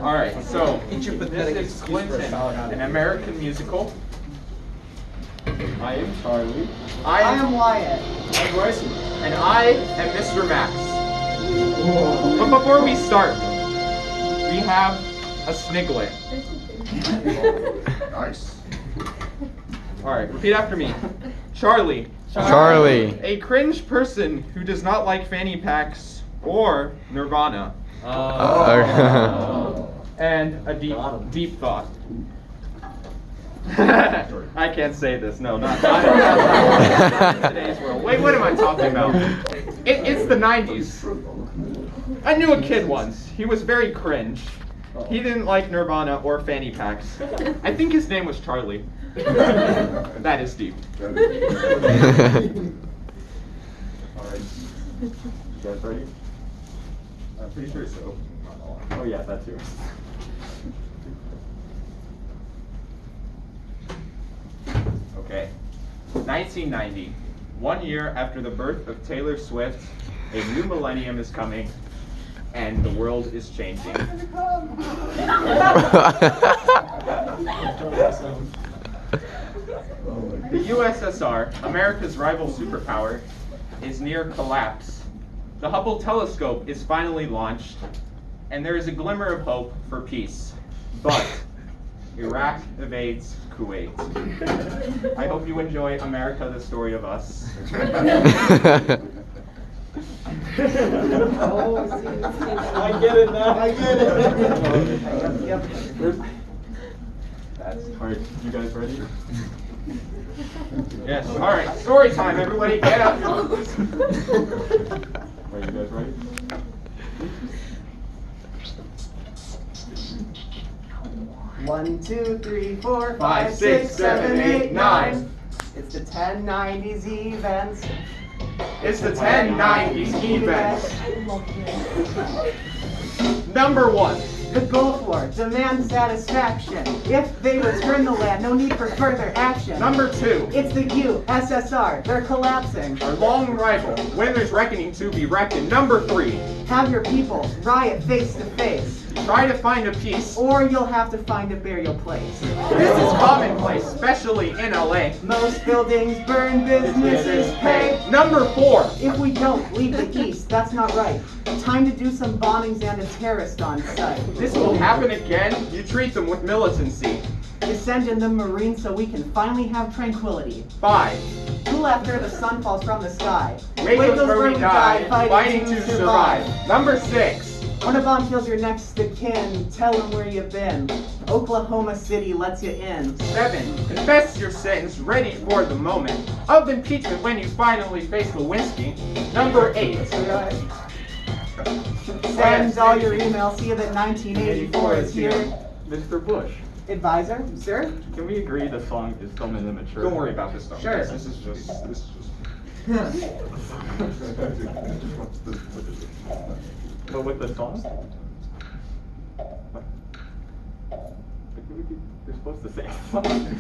All right, so this is Clinton, an American musical. I am Charlie. I am Wyatt. I'm Bryson. And I am Mr. Max. But before we start, we have a Sniglet. Nice. All right, repeat after me. Charlie. Charlie. A cringe person who does not like fanny packs or Nirvana. And a deep thought. I can't say this. No, not in today's world. Wait, what am I talking about? It's the 90s. I knew a kid once. He was very cringe. He didn't like Nirvana or fanny packs. I think his name was Charlie. That is deep. Alright. You guys ready? I'm pretty sure it's open. Oh yeah, that too. Okay. 1990. 1 year after the birth of Taylor Swift, a new millennium is coming, and the world is changing. The USSR, America's rival superpower, is near collapse. The Hubble telescope is finally launched, and there is a glimmer of hope for peace. But Iraq evades Kuwait. I hope you enjoy America, the story of us. I get it now. I get it. That's Alright, you guys ready? yes. All right, story time, everybody. Get up. Alright, you guys ready? One, two, three, four, 5, 6, 7, 8, 9. It's the 1090s events. It's the 1090s events. Number 1. The Gulf War demands satisfaction. If they return the land, no need for further action. Number 2. It's the USSR. They're collapsing. Our long rival, when there's reckoning to be reckoned. Number 3. Have your people riot face to face, Try to find a peace. or you'll have to find a burial place. This is commonplace, especially in LA. Most buildings burn, businesses pay. Number 4. If we don't leave the East, that's not right. Time to do some bombings and a terrorist on site. This will happen again. You treat them with militancy. You send in the Marines so we can finally have tranquility. 5. Cool after the sun falls from the sky. Waco's where we die, fighting to survive. Number 6. When a bomb kills your next of kin, tell them where you've been. Oklahoma City lets you in. 7. Confess your sentence, ready for the moment of impeachment when you finally face Lewinsky. Number 8. Send all your emails, see that 1984 is here. Mr. Bush, Advisor, sir? can we agree the song is still immature? Don't worry about this stuff. Sure. This is just. But with the song? What? You're supposed to say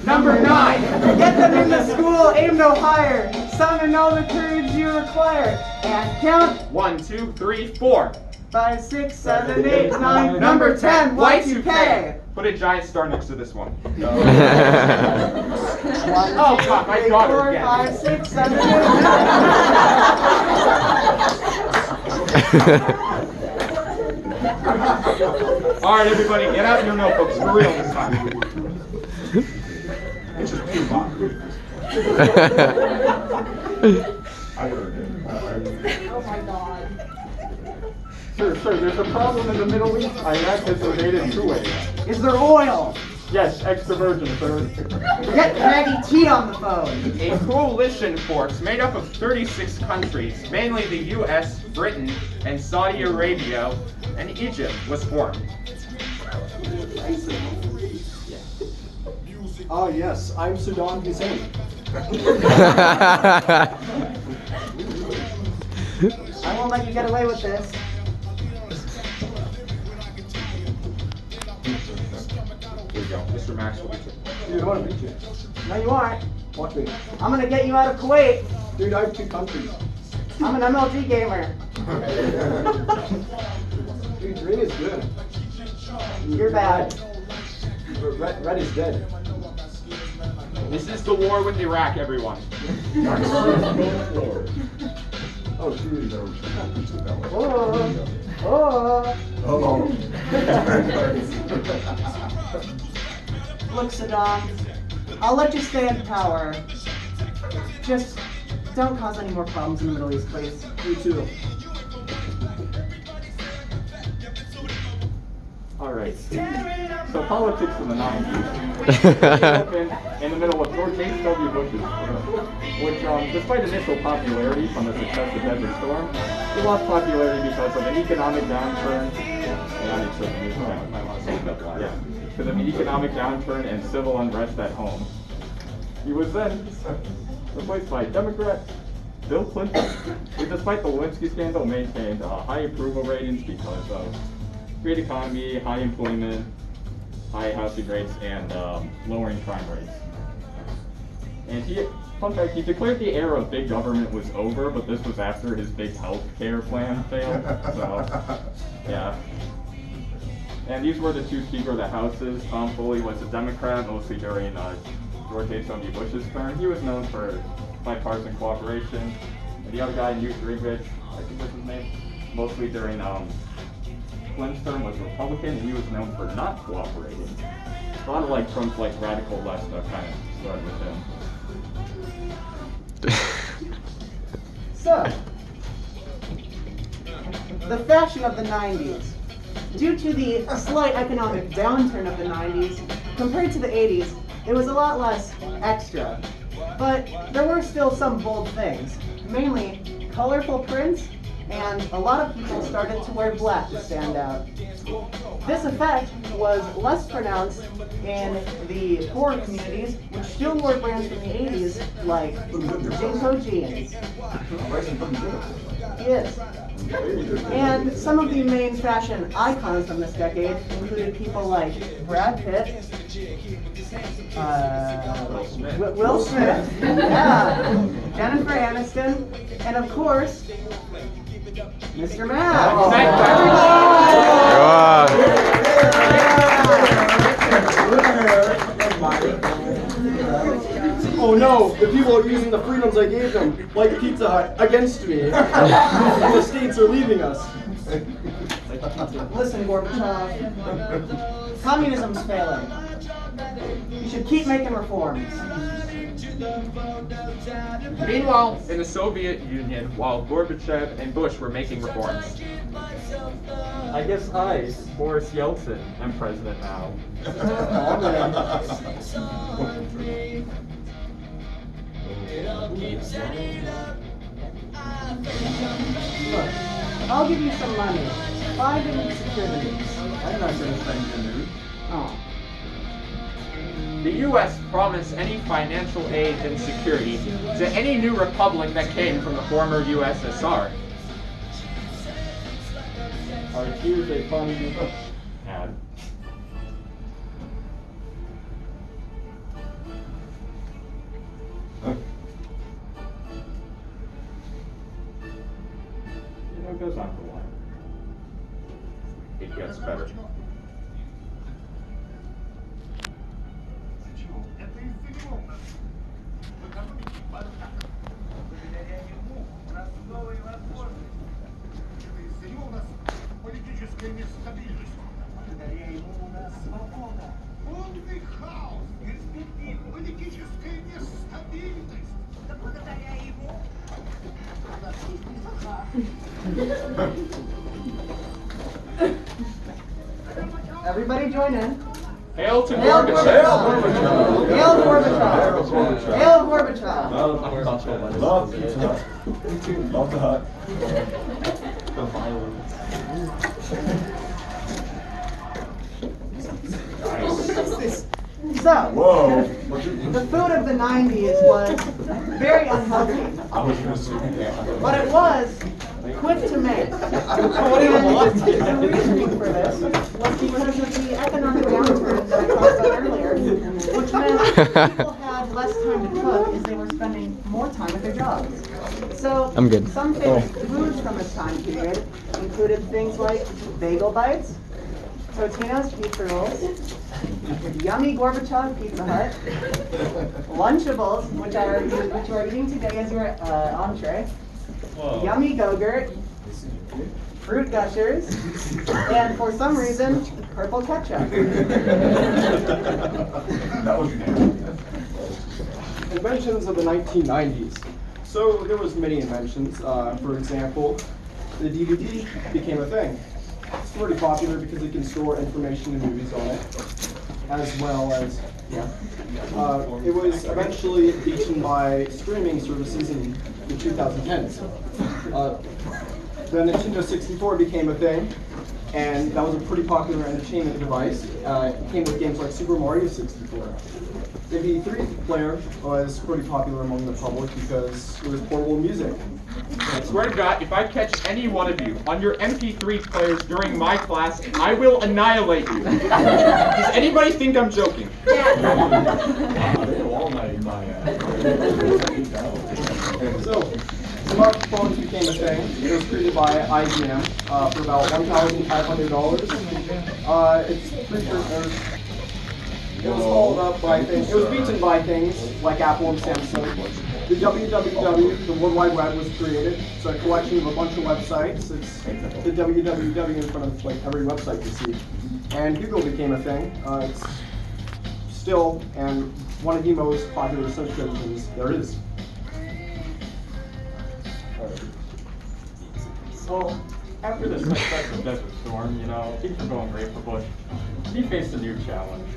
Number 9! Get them into school, aim no higher. Summon all the courage you require. And count 1, 2, 3, 4. 5, 6, 7, 8, 9. Number 10, Y2K. Put a giant star next to this one. 1, Oh, God, my daughter 4, again. 5, 6, 7, 8. All right, everybody, get out your notebooks for real this time. It's just Tupac. Oh my God. Sir, there's a problem in the Middle East. Iraq has invaded Kuwait. Is there oil? Yes, extra virgin, sir. Get Maggie T on the phone. A coalition force made up of 36 countries, mainly the US, Britain, and Saudi Arabia, and Egypt was formed. Ah, yes, I'm Saddam Hussein. I won't let you get away with this. Here we go. Mr. Maxwell. Dude, I want to beat you. No, you aren't. Watch me. I'm gonna get you out of Kuwait. Dude, I have 2 countries. I'm an MLG gamer. Dude, green is good. You're bad. Red is dead. This is the war with Iraq, everyone. Oh, geez. Oh. Oh. Oh. Look, Saddam, I'll let you stay in power. Just don't cause any more problems in the Middle East, please. You too. Alright. So politics in the 90s. Opened in the middle of George H.W. Bush's term, which, despite initial popularity from the success of Desert Storm, he lost popularity because of an economic downturn. Because of an economic downturn and civil unrest at home. He was then replaced by Democrat Bill Clinton, who, despite the Lewinsky scandal, maintained high approval ratings because of great economy, high employment, high housing rates, and lowering crime rates. And fun fact, he declared the era of big government was over, but this was after his big health care plan failed. So, yeah. And these were the two Speaker of the Houses. Tom Foley was a Democrat, mostly during George H.W. Bush's term. He was known for bipartisan cooperation. And the other guy, Newt Gingrich, I think was his name, mostly during Clinton's term, was Republican, and he was known for not cooperating. A lot of like Trump's like radical left stuff kind of started with him. So, the fashion of the 90s. Due to the slight economic downturn of the 90s, compared to the 80s, it was a lot less extra. But there were still some bold things, mainly colorful prints, and a lot of people started to wear black to stand out. This effect was less pronounced in the poorer communities, which still wore brands from the 80s, like Jinko jeans. Yes. And some of the main fashion icons from this decade included people like Brad Pitt, Will Smith, yeah, Jennifer Aniston, and of course, Mr. Mavs. Oh no, the people are using the freedoms I gave them, like Pizza Hut, against me. And the states are leaving us. Listen, Gorbachev, communism's failing. You should keep making reforms. Meanwhile, in the Soviet Union, while Gorbachev and Bush were making reforms, I guess I, Boris Yeltsin, am president now. Look, I'll give you some money. 5 in securities. I'm not going to send you nude. Oh. The U.S. promised any financial aid and security to any new republic that came from the former USSR. Our accused a funny ad. You know, it goes on for a while. It gets better. Политическая нестабильность. Благодаря ему у нас свобода. Полный хаос, перспектива, политическая нестабильность. Да благодаря ему у нас есть Everybody join in. Hail to Hail Gorbachev! Gorbachev! Hail Gorbachev! Hail Gorbachev! Love Pizza Hut. Love the hut. The violence. So, Whoa. the food of the 90s was very unhealthy, I was going to say but it was quick to make. And the reasoning for this was because of the economic downturn that I talked about earlier, which meant people had less time to cook as they were spending more time at their jobs. So, I'm good. some famous foods from this time period included things like bagel bites, Totino's Pizza Rolls, Yummy Gorbachev Pizza Hut, Lunchables, which you are eating today as your entree, Yummy Go-Gurt, Fruit Gushers, and for some reason, purple ketchup. Inventions of the 1990s. So there was many inventions. For example, the DVD became a thing. It's pretty popular because it can store information and movies on it, as well as, it was eventually beaten by streaming services in the 2010s. The Nintendo 64 became a thing, and that was a pretty popular entertainment device. It came with games like Super Mario 64. The MP3 player was pretty popular among the public because it was portable music. I swear to God, if I catch any one of you on your MP3 players during my class, I will annihilate you. Does anybody think I'm joking? So, smartphones became a thing. It was created by IBM for about $1,500. It's pretty sure it was followed up by things. It was beaten by things like Apple and Samsung. The WWW, the World Wide Web, was created. It's a collection of a bunch of websites. It's the www in front of like every website you see. And Google became a thing. It's still and one of the most popular search engines there is. Well, after this successful Desert Storm, things were going great for Bush. He faced a new challenge.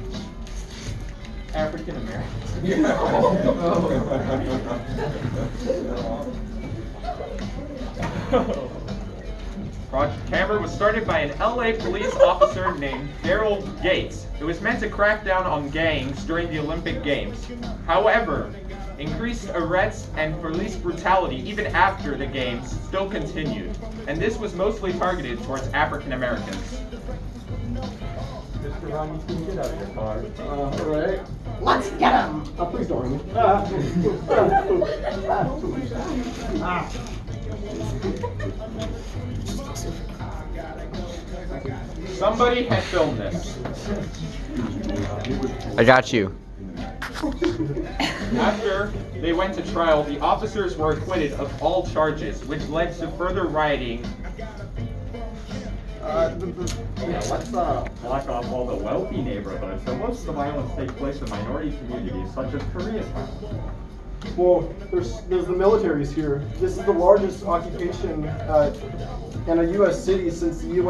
African Americans. Project Hammer was started by an LA police officer named Daryl Gates. It was meant to crack down on gangs during the Olympic Games. However, increased arrests and police brutality even after the games still continued, and this was mostly targeted towards African Americans. Mr. Ron, you can get out of your car. Alright. Let's get him! Oh, please don't ring Somebody had filmed this. I got you. After they went to trial, the officers were acquitted of all charges, which led to further rioting. Let's block off all the wealthy neighborhoods, so most of the violence takes place in minority communities such as Koreatown. Well, there's the militaries here. This is the largest occupation in a U.S. city since the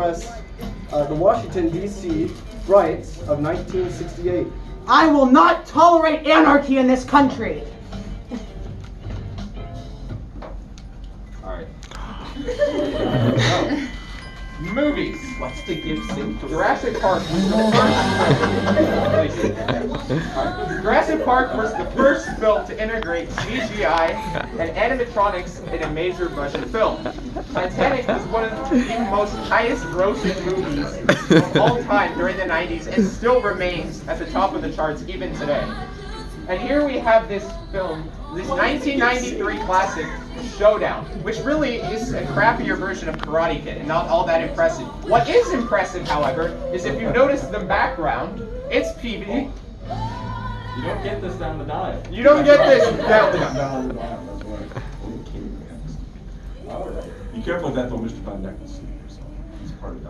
Washington, D.C. riots of 1968. I will not tolerate anarchy in this country. Alright. Movies. What's the Gibson? Jurassic Park was the first. Jurassic Park was the first film to integrate CGI and animatronics in a major budget film. Titanic was one of the most highest grossing movies of all time during the 90s and still remains at the top of the charts even today. And here we have this film, this 1993 classic, Showdown, which really is a crappier version of Karate Kid and not all that impressive. What is impressive, however, is if you notice the background, it's PB. You don't get this down the dial. You don't get this down the Be careful with that though, Mr. Van Dyke will see yourself. He's part of the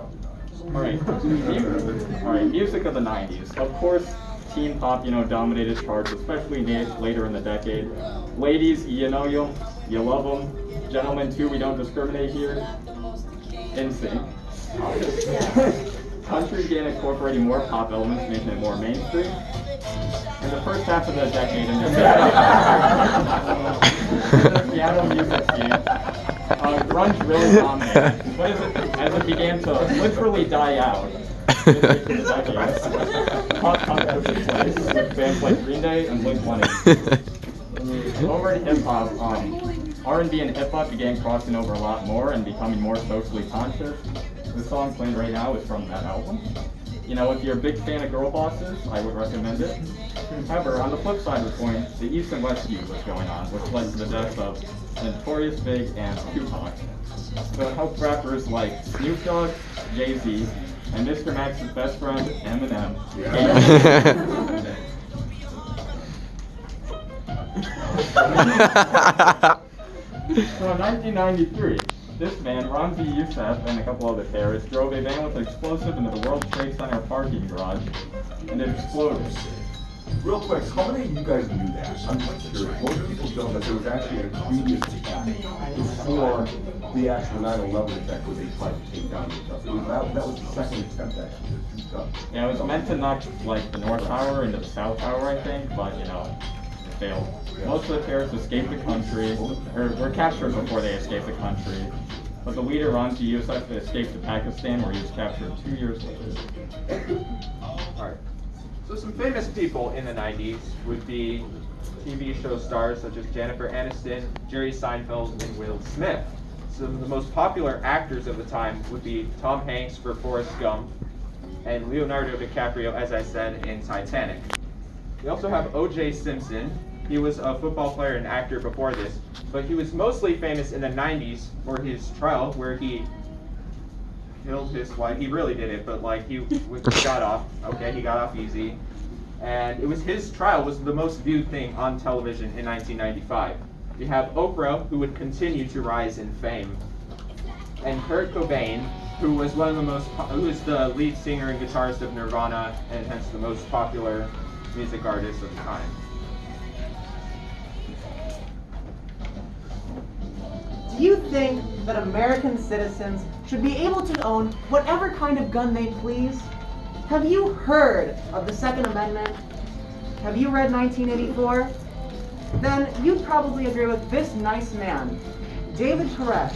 Alright, music of the 90s. Of course, teen pop, dominated charts, especially later in the decade. Ladies, you know them, you love them. Gentlemen, too, we don't discriminate here. NSYNC. Country began incorporating more pop elements, making it more mainstream. In the first half of the decade, in the piano music scene, grunge really dominated. But as it began to literally die out, pop punk took its place with bands like Green Day and Blink-182. Over to hip-hop, R&B and hip-hop began crossing over a lot more and becoming more socially conscious. The song playing right now is from that album. If you're a big fan of girl bosses, I would recommend it. However, on the flip side of the coin, the East and West feud was going on, which led to the deaths of Notorious Big and Tupac. So it helped rappers like Snoop Dogg, Jay-Z, and Mr. Max's best friend, Eminem. So in 1993, this man, Ramzi Youssef, and a couple other terrorists drove a van with an explosive into the World Trade Center parking garage, and it exploded. Real quick, how many of you guys knew that? I'm just curious. Most people don't, that there was actually a previous attack before the actual 9/11 attack where they tried to take down the stuff. That was the second attempt actually to do stuff. Yeah, it was meant to knock like the North Tower into the South Tower, I think, but you know, it failed. Most of the terrorists escaped the country, or were captured before they escaped the country. But the leader, Ramzi Youssef, escaped to Pakistan, where he was captured 2 years later. Alright. So some famous people in the 90s would be TV show stars such as Jennifer Aniston, Jerry Seinfeld, and Will Smith. Some of the most popular actors of the time would be Tom Hanks for Forrest Gump, and Leonardo DiCaprio, as I said, in Titanic. We also have O.J. Simpson. He was a football player and actor before this, but he was mostly famous in the 90s for his trial where he killed his wife. He really did it, but like he got off. Okay, he got off easy. And it was his trial was the most viewed thing on television in 1995. You have Oprah, who would continue to rise in fame, and Kurt Cobain, who was who was the lead singer and guitarist of Nirvana, and hence the most popular music artist of the time. Do you think that American citizens should be able to own whatever kind of gun they please? Have you heard of the Second Amendment? Have you read 1984? Then you'd probably agree with this nice man, David Koresh,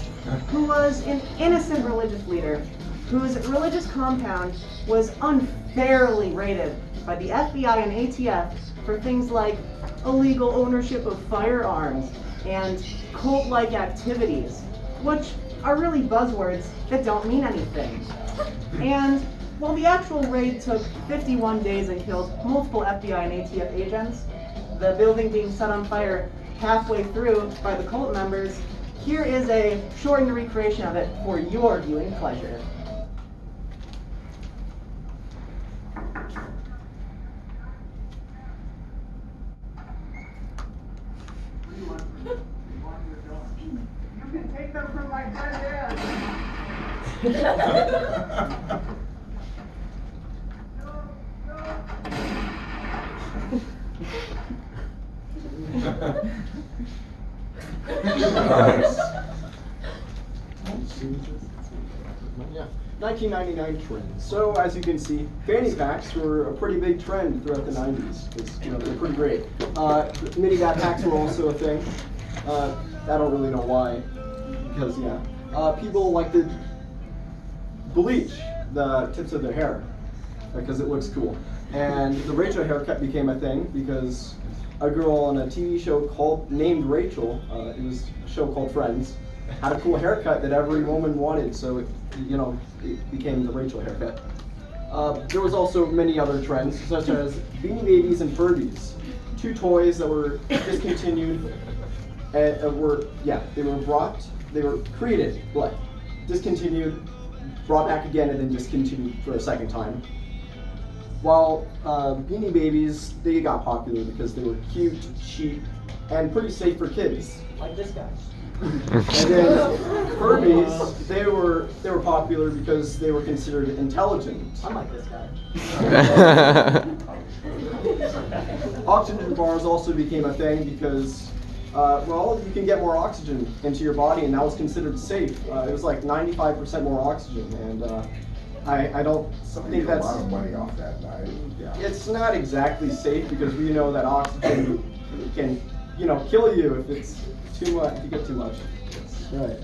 who was an innocent religious leader whose religious compound was unfairly raided by the FBI and ATF for things like illegal ownership of firearms and cult-like activities, which are really buzzwords that don't mean anything. And while the actual raid took 51 days and killed multiple FBI and ATF agents, the building being set on fire halfway through by the cult members, here is a shortened recreation of it for your viewing pleasure. You can take them from my friend Ed. Nice. 1999 trends. So as you can see, fanny packs were a pretty big trend throughout the 90s. Because, you know, they're pretty great. Mini backpacks were also a thing. I don't really know why, because yeah, people like to bleach the tips of their hair because it looks cool. And the Rachel haircut became a thing because a girl on a TV show named Rachel, it was a show called Friends, had a cool haircut that every woman wanted, so it became the Rachel haircut. There was also many other trends, such as Beanie Babies and Furbies, two toys that were discontinued. They were created, but discontinued, brought back again, and then discontinued for a second time. While Beanie Babies, they got popular because they were cute, cheap, and pretty safe for kids. Like this guy. And then Furbies, they were popular because they were considered intelligent. Unlike this guy. Oxygen bars also became a thing because, you can get more oxygen into your body, and that was considered safe. It was like 95% more oxygen, and I don't Somebody think made a that's. lot of money off that night. Yeah. It's not exactly safe because we know that oxygen can, kill you if it's too much. If you get too much. Right.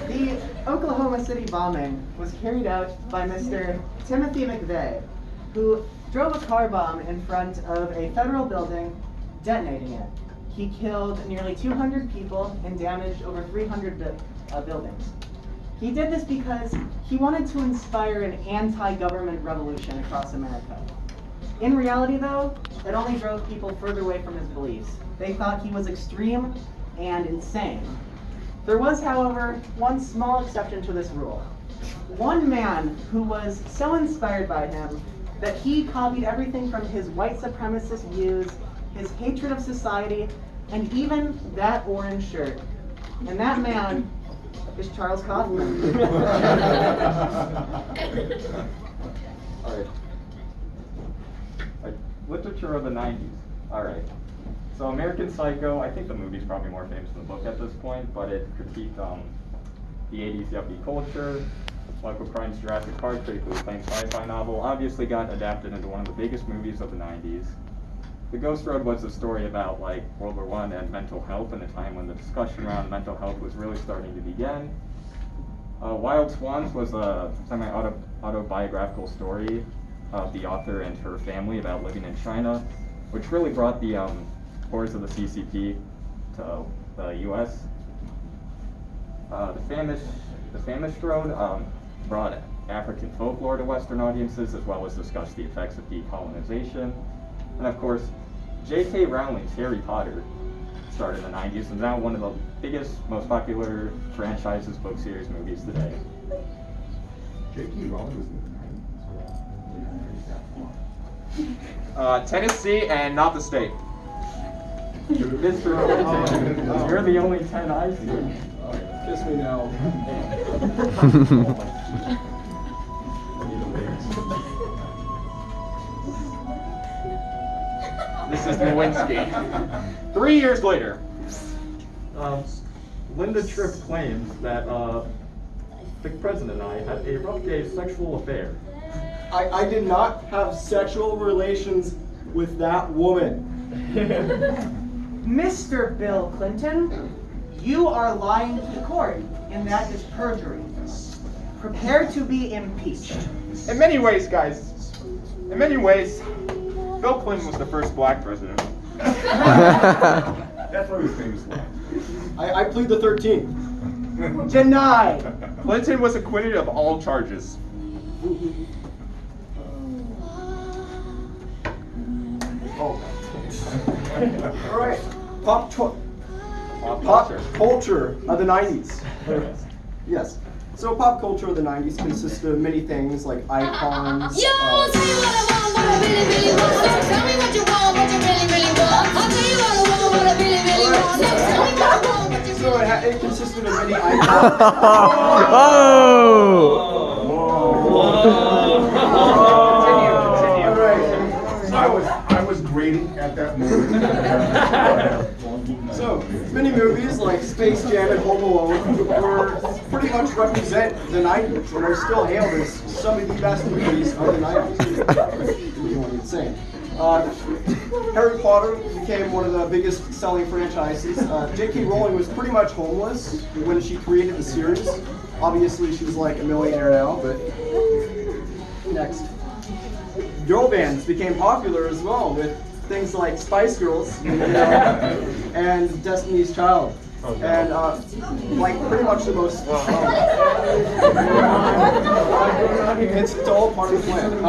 The Oklahoma City bombing was carried out by Mr. Timothy McVeigh, who drove a car bomb in front of a federal building, detonating it. He killed nearly 200 people and damaged over 300 buildings. He did this because he wanted to inspire an anti-government revolution across America. In reality, though, it only drove people further away from his beliefs. They thought he was extreme and insane. There was, however, one small exception to this rule. One man who was so inspired by him that he copied everything from his white supremacist views, his hatred of society, and even that orange shirt. And that man is Charles Kaufman. Alright. Literature of the 90s. Alright. So American Psycho, I think the movie's probably more famous than the book at this point, but it critiqued the 80s yuppie culture. Michael Crichton's Jurassic Park, critically acclaimed sci-fi novel, obviously got adapted into one of the biggest movies of the 90s. The Ghost Road was a story about like World War I and mental health in a time when the discussion around mental health was really starting to begin. Wild Swans was a semi-autobiographical story of the author and her family about living in China, which really brought the horrors of the CCP to the U.S. The Famished Road brought African folklore to Western audiences, as well as discussed the effects of decolonization. And of course, J.K. Rowling's Harry Potter started in the 90s and now one of the biggest, most popular franchises, book series, movies today. J.K. Rowling was in the 90s. Tennessee and not the state. Mr. Clinton, you're the only 10 I see. Kiss me now. This is Lewinsky. 3 years later. Linda Tripp claims that the president and I had a rough day's sexual affair. I did not have sexual relations with that woman. Mr. Bill Clinton, you are lying to the court, and that is perjury. Prepare to be impeached. In many ways, guys, in many ways, Bill Clinton was the first black president. That's why he was famous for. I plead the 13th. Denied. Clinton was acquitted of all charges. All right, pop culture of the 90s. Yes. So pop culture of the 90s consists of many things like icons. Yo, I'll tell you what I want, what I really, really want. So tell me what you want, what you really, really want. I'll tell you what I want, what I really, really want. So tell me what I want, what you So it consisted of many icons. Continue. All right. I was grading at that moment. So many movies like Space Jam and Home Alone were pretty much represent the 90s and are still hailed as some of the best movies of the 90s. You want to insane. Harry Potter became one of the biggest selling franchises. J.K. Rowling was pretty much homeless when she created the series. Obviously, she's like a millionaire now, but next. Girl bands became popular as well with things like Spice Girls and Destiny's Child. And like pretty much the most, it's all part of the plan.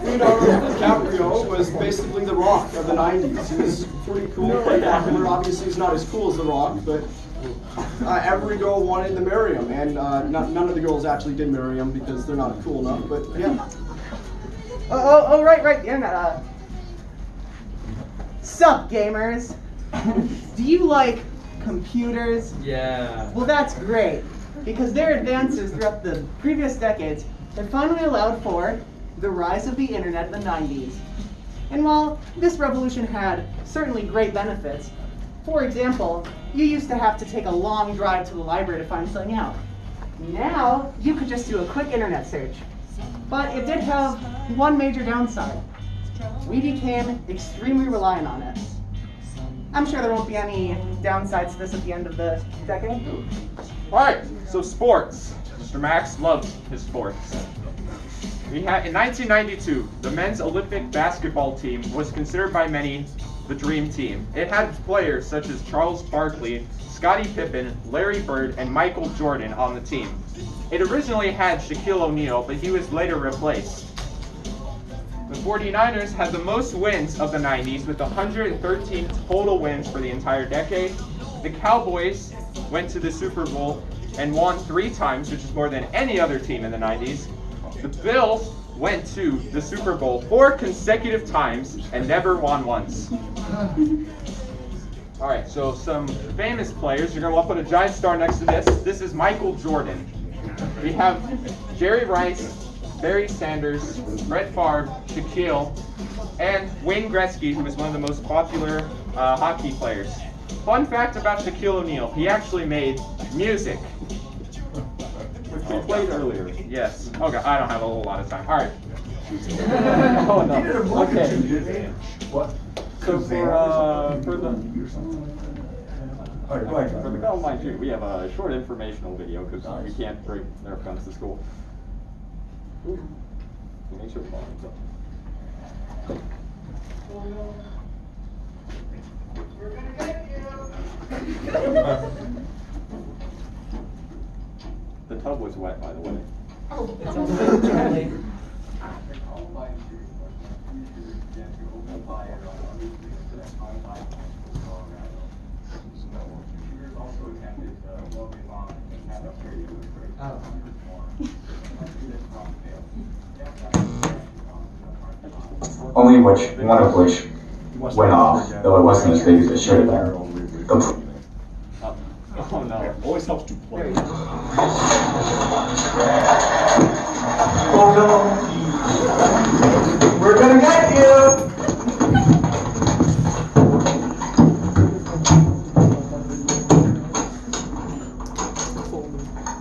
Leonardo DiCaprio was basically the Rock of the 90s. He was pretty cool, pretty popular. Obviously, he's not as cool as the Rock, but every girl wanted to marry him, and none of the girls actually did marry him because they're not cool enough. But yeah. Right, the internet. Sup, gamers? Do you like computers? Yeah. Well, that's great, because their advances throughout the previous decades have finally allowed for the rise of the internet in the 90s. And while this revolution had certainly great benefits, for example, you used to have to take a long drive to the library to find something out. Now, you could just do a quick internet search. But it did have one major downside. We became extremely reliant on it. I'm sure there won't be any downsides to this at the end of the decade. Alright, so sports. Mr. Max loved his sports. In 1992, the men's Olympic basketball team was considered by many the dream team. It had players such as Charles Barkley, Scottie Pippen, Larry Bird, and Michael Jordan on the team. It originally had Shaquille O'Neal, but he was later replaced. The 49ers had the most wins of the 90s with 113 total wins for the entire decade. The Cowboys went to the Super Bowl and won 3 times, which is more than any other team in the 90s. The Bills went to the Super Bowl 4 consecutive times and never won once. All right, so some famous players. You're gonna put a giant star next to this. This is Michael Jordan. We have Jerry Rice, Barry Sanders, Brett Favre, Shaquille, and Wayne Gretzky, who is one of the most popular hockey players. Fun fact about Shaquille O'Neal, he actually made music. Which we played earlier. Yes. Okay, I don't have a whole lot of time. All right. Oh no. Okay. What? So for the All right, go ahead. for the Columbine shoot, we have a short informational video because we can't bring Nerf guns to school. Ooh. Make sure the volume's up. The tub was wet, by the way. Only one of which went off, though it wasn't as big as it should have been. Oh no. Always helps to play. Oh no! We're gonna get you!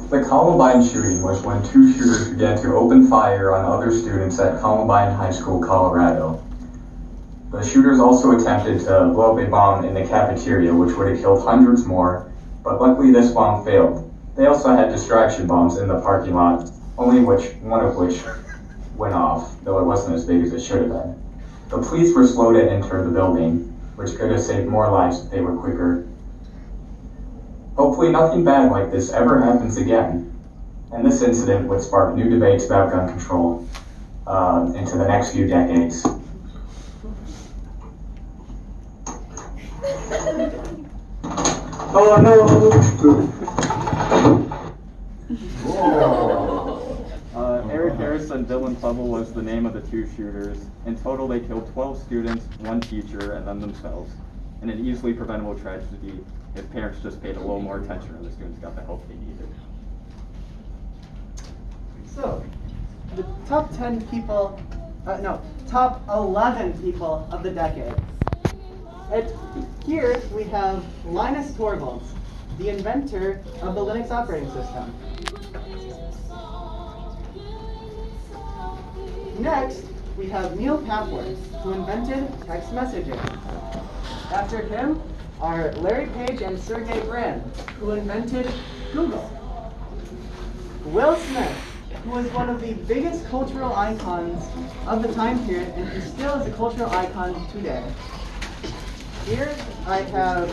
The Columbine shooting was when 2 shooters began to open fire on other students at Columbine High School, Colorado. The shooters also attempted to blow up a bomb in the cafeteria, which would have killed hundreds more, but luckily this bomb failed. They also had distraction bombs in the parking lot, one of which went off, though it wasn't as big as it should have been. The police were slow to enter the building, which could have saved more lives if they were quicker. Hopefully nothing bad like this ever happens again, and this incident would spark new debates about gun control into the next few decades. Oh no! Eric Harris and Dylan Hubble was the name of the 2 shooters. In total, they killed 12 students, 1 teacher, and then themselves. In an easily preventable tragedy if parents just paid a little more attention and the students got the help they needed. So, the top 10 people, top 11 people of the decade. Here we have Linus Torvalds, the inventor of the Linux operating system. Next, we have Neil Papworth, who invented text messaging. After him are Larry Page and Sergey Brin, who invented Google. Will Smith, who was one of the biggest cultural icons of the time period, and who still is a cultural icon today. Here I have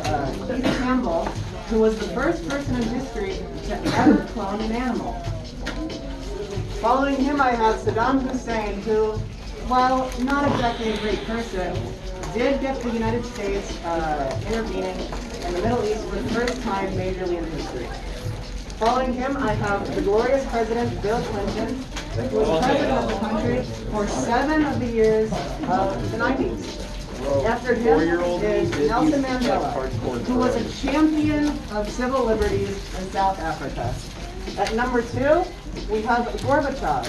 Keith Campbell, who was the first person in history to ever clone an animal. Following him I have Saddam Hussein, who, while not exactly a great person, did get the United States intervening in the Middle East for the first time majorly in history. Following him, I have the glorious President Bill Clinton, who was president of the country for 7 of the years of the 90s. After him is Nelson Mandela, who was a champion of civil liberties in South Africa. At number 2, we have Gorbachev,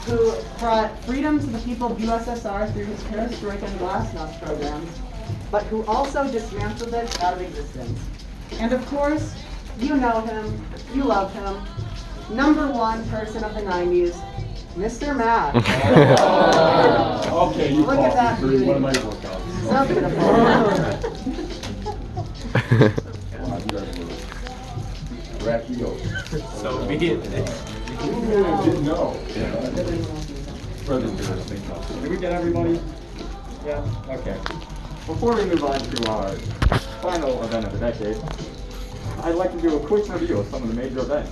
who brought freedom to the people of USSR through his perestroika and glasnost programs, but who also dismantled it out of existence. And of course, you know him, you love him, number 1 person of the 90s, Mr. Mac. Okay, you Look at that for beauty. one of my workouts. So beautiful. Wow, you guys were racky. So be it. Didn't know. Did we get everybody? Yeah? Okay. Before we move on to our final event of the decade, I'd like to do a quick review of some of the major events.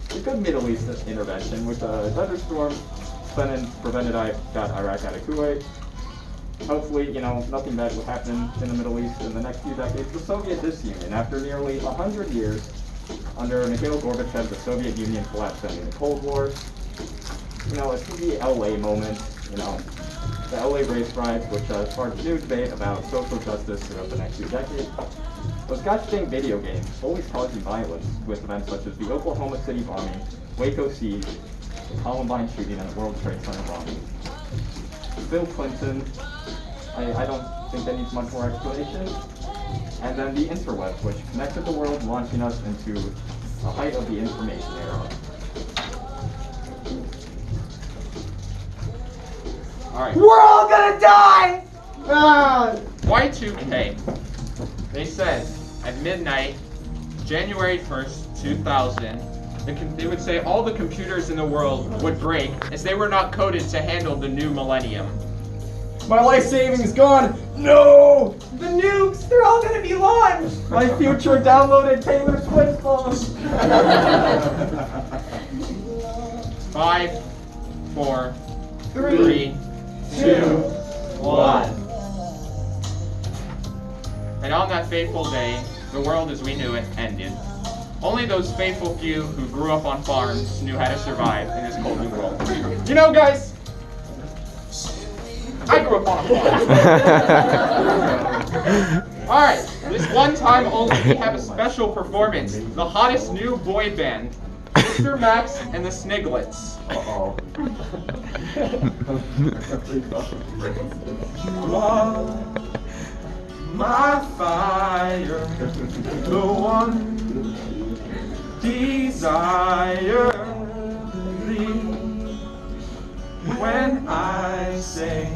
The good Middle East intervention with the Desert Storm, Lenin prevented Iraq out of Kuwait, hopefully, nothing bad will happen in the Middle East in the next few decades. The Soviet disunion, after nearly 100 years under Mikhail Gorbachev, the Soviet Union collapsed ending the Cold War. It's the LA moment, the LA race riots, which sparked a new debate about social justice throughout the next few decades. Those gosh dang video games always causing violence with events such as the Oklahoma City bombing, Waco siege, the Columbine shooting, and the World Trade Center bombing. Bill Clinton, I don't think that needs much more explanation. And then the interwebs, which connected the world, launching us into the height of the information era. Alright. We're all gonna die! Ah. Y2K. They said at midnight, January 1st, 2000, they would say all the computers in the world would break as they were not coded to handle the new millennium. My life savings gone. No! The nukes, they're all gonna be launched! My future downloaded Taylor Swift songs. 5, 4, 3, 2, 1. And on that fateful day, the world as we knew it ended. Only those faithful few who grew up on farms knew how to survive in this cold new world. Guys, I grew up on a farm. Alright, this one time only we have a special performance. The hottest new boy band, Mr. Max and the Sniglets. Uh-oh. My fire, the one desire thee. When I say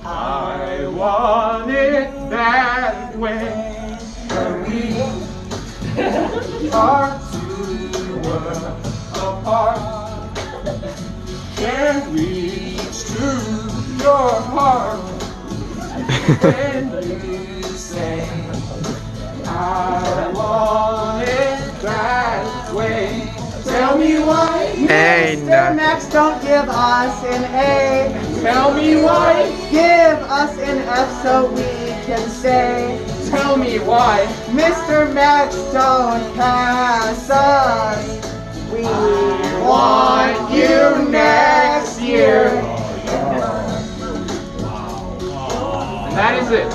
I want it that way, and we are too apart, can't reach to your heart. When you say I want it that way, tell me why. Mr. Max, don't give us an A. Tell me why. Give us an F so we can say. Tell me why. Mr. Max, don't pass us. We want you next year. And that is it.